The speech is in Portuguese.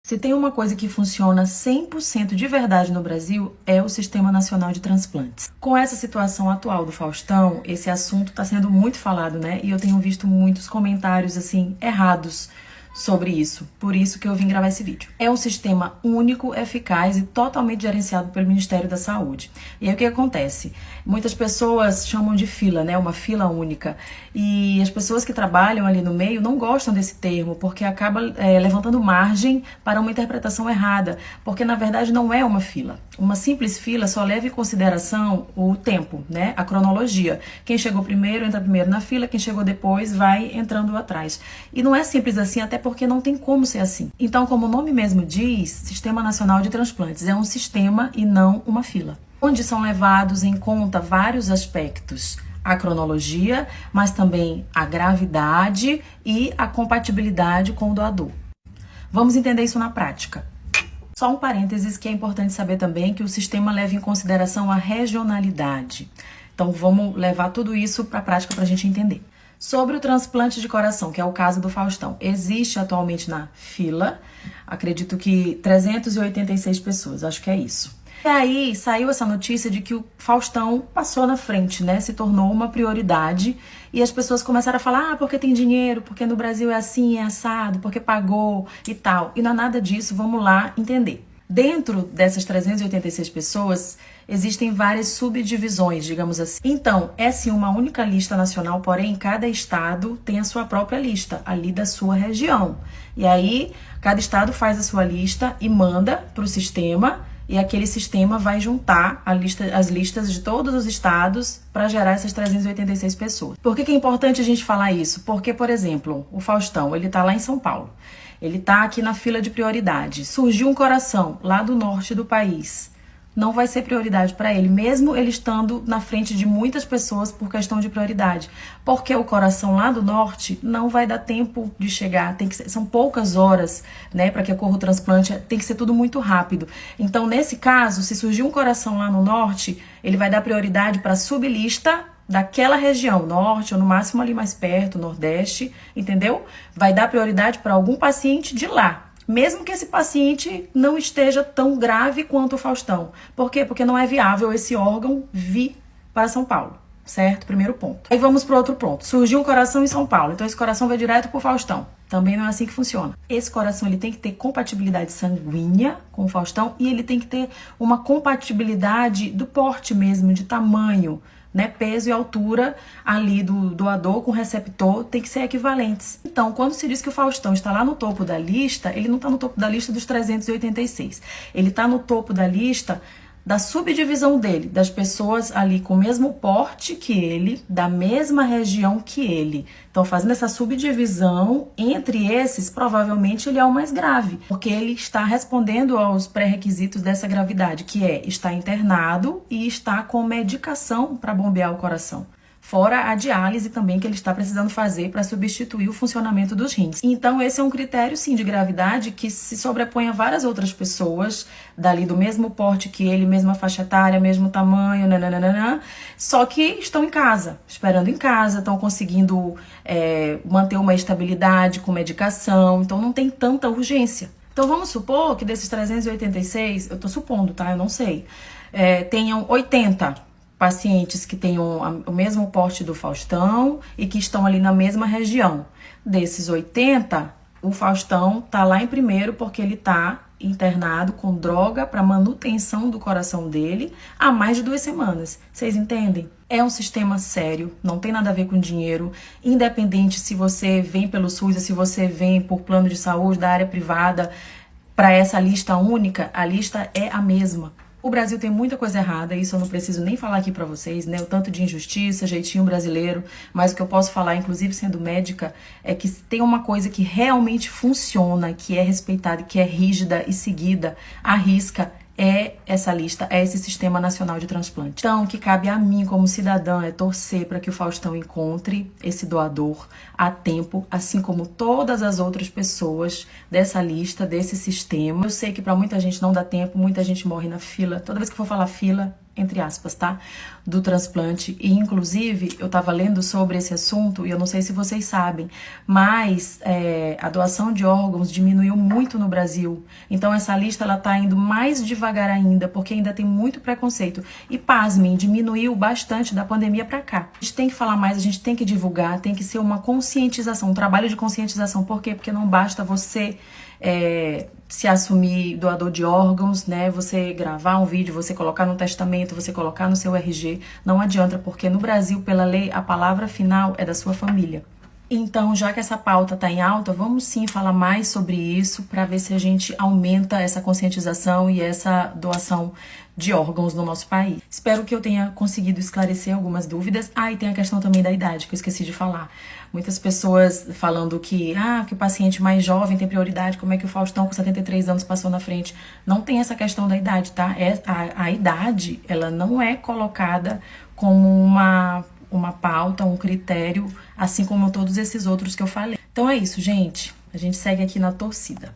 Se tem uma coisa que funciona 100% de verdade no Brasil, é o Sistema Nacional de Transplantes. Com essa situação atual do Faustão, esse assunto está sendo muito falado, né? E eu tenho visto muitos comentários, assim, errados sobre isso. Por isso que eu vim gravar esse vídeo. É um sistema único, eficaz e totalmente gerenciado pelo Ministério da Saúde. E aí o que acontece? Muitas pessoas chamam de fila, né? Uma fila única. E as pessoas que trabalham ali no meio não gostam desse termo, porque acaba levantando margem para uma interpretação errada. Porque na verdade não é uma fila. Uma simples fila só leva em consideração o tempo, né? A cronologia. Quem chegou primeiro entra primeiro na fila, quem chegou depois vai entrando atrás. E não é simples assim, até porque não tem como ser assim. Então, como o nome mesmo diz, Sistema Nacional de Transplantes é um sistema e não uma fila, onde são levados em conta vários aspectos. A cronologia, mas também a gravidade e a compatibilidade com o doador. Vamos entender isso na prática. Só um parênteses que é importante saber também que o sistema leva em consideração a regionalidade. Então vamos levar tudo isso para a prática para a gente entender. Sobre o transplante de coração, que é o caso do Faustão, existe atualmente na fila, acredito que 386 pessoas, acho que é isso. E aí saiu essa notícia de que o Faustão passou na frente, né? Se tornou uma prioridade e as pessoas começaram a falar, porque tem dinheiro, porque no Brasil é assim, é assado, porque pagou e tal. E não é nada disso, vamos lá entender. Dentro dessas 386 pessoas, existem várias subdivisões, digamos assim. Então, é sim uma única lista nacional, porém, cada estado tem a sua própria lista, ali da sua região. E aí, cada estado faz a sua lista e manda para o sistema, e aquele sistema vai juntar as listas de todos os estados para gerar essas 386 pessoas. Por que é importante a gente falar isso? Porque, por exemplo, o Faustão, ele está lá em São Paulo. Ele está aqui na fila de prioridade. Surgiu um coração lá do norte do país. Não vai ser prioridade para ele, mesmo ele estando na frente de muitas pessoas por questão de prioridade. Porque o coração lá do norte não vai dar tempo de chegar. São poucas horas, né, para que ocorra o transplante. Tem que ser tudo muito rápido. Então, nesse caso, se surgir um coração lá no norte, ele vai dar prioridade para a sublista daquela região, norte, ou no máximo ali mais perto, nordeste, entendeu? Vai dar prioridade para algum paciente de lá, mesmo que esse paciente não esteja tão grave quanto o Faustão. Por quê? Porque não é viável esse órgão vir para São Paulo, certo? Primeiro ponto. Aí vamos para outro ponto. Surgiu um coração em São Paulo, então esse coração vai direto para o Faustão. Também não é assim que funciona. Esse coração ele tem que ter compatibilidade sanguínea com o Faustão e ele tem que ter uma compatibilidade do porte mesmo, de tamanho, né, peso e altura ali do doador com o receptor tem que ser equivalentes. Então, quando se diz que o Faustão está lá no topo da lista, ele não está no topo da lista dos 386. Ele está no topo da lista da subdivisão dele, das pessoas ali com o mesmo porte que ele, da mesma região que ele. Então, fazendo essa subdivisão, entre esses, provavelmente ele é o mais grave, porque ele está respondendo aos pré-requisitos dessa gravidade, que é estar internado e estar com medicação para bombear o coração. Fora a diálise também que ele está precisando fazer para substituir o funcionamento dos rins. Então esse é um critério sim de gravidade que se sobrepõe a várias outras pessoas dali do mesmo porte que ele, mesma faixa etária, mesmo tamanho, nananana, só que estão em casa, esperando em casa, estão conseguindo manter uma estabilidade com medicação, então não tem tanta urgência. Então vamos supor que desses 386, eu estou supondo, tá? Eu não sei, tenham 80 pacientes que tenham o mesmo porte do Faustão e que estão ali na mesma região. Desses 80, o Faustão tá lá em primeiro porque ele tá internado com droga para manutenção do coração dele há mais de 2 semanas. Vocês entendem? É um sistema sério, não tem nada a ver com dinheiro, independente se você vem pelo SUS ou se você vem por plano de saúde da área privada, para essa lista única, a lista é a mesma. O Brasil tem muita coisa errada, isso eu não preciso nem falar aqui pra vocês, né? O tanto de injustiça, jeitinho brasileiro, mas o que eu posso falar, inclusive sendo médica, é que tem uma coisa que realmente funciona, que é respeitada, que é rígida e seguida à risca, é essa lista, é esse Sistema Nacional de Transplante. Então, o que cabe a mim como cidadã é torcer para que o Faustão encontre esse doador a tempo, assim como todas as outras pessoas dessa lista, desse sistema. Eu sei que para muita gente não dá tempo, muita gente morre na fila. Toda vez que eu for falar fila, entre aspas, tá? Do transplante. E, inclusive, eu tava lendo sobre esse assunto, e eu não sei se vocês sabem, mas a doação de órgãos diminuiu muito no Brasil. Então, essa lista, ela tá indo mais devagar ainda, porque ainda tem muito preconceito. E, pasmem, diminuiu bastante da pandemia pra cá. A gente tem que falar mais, a gente tem que divulgar, tem que ser uma conscientização, um trabalho de conscientização. Por quê? Porque não basta você se assumir doador de órgãos, né? Você gravar um vídeo, você colocar no testamento, você colocar no seu RG. Não adianta, porque no Brasil, pela lei, a palavra final é da sua família. Então, já que essa pauta está em alta, vamos sim falar mais sobre isso para ver se a gente aumenta essa conscientização e essa doação de órgãos no nosso país. Espero que eu tenha conseguido esclarecer algumas dúvidas. E tem a questão também da idade, que eu esqueci de falar. Muitas pessoas falando que o paciente mais jovem tem prioridade, como é que o Faustão com 73 anos passou na frente. Não tem essa questão da idade, tá? A idade, ela não é colocada como uma pauta, um critério, assim como todos esses outros que eu falei. Então é isso, gente. A gente segue aqui na torcida.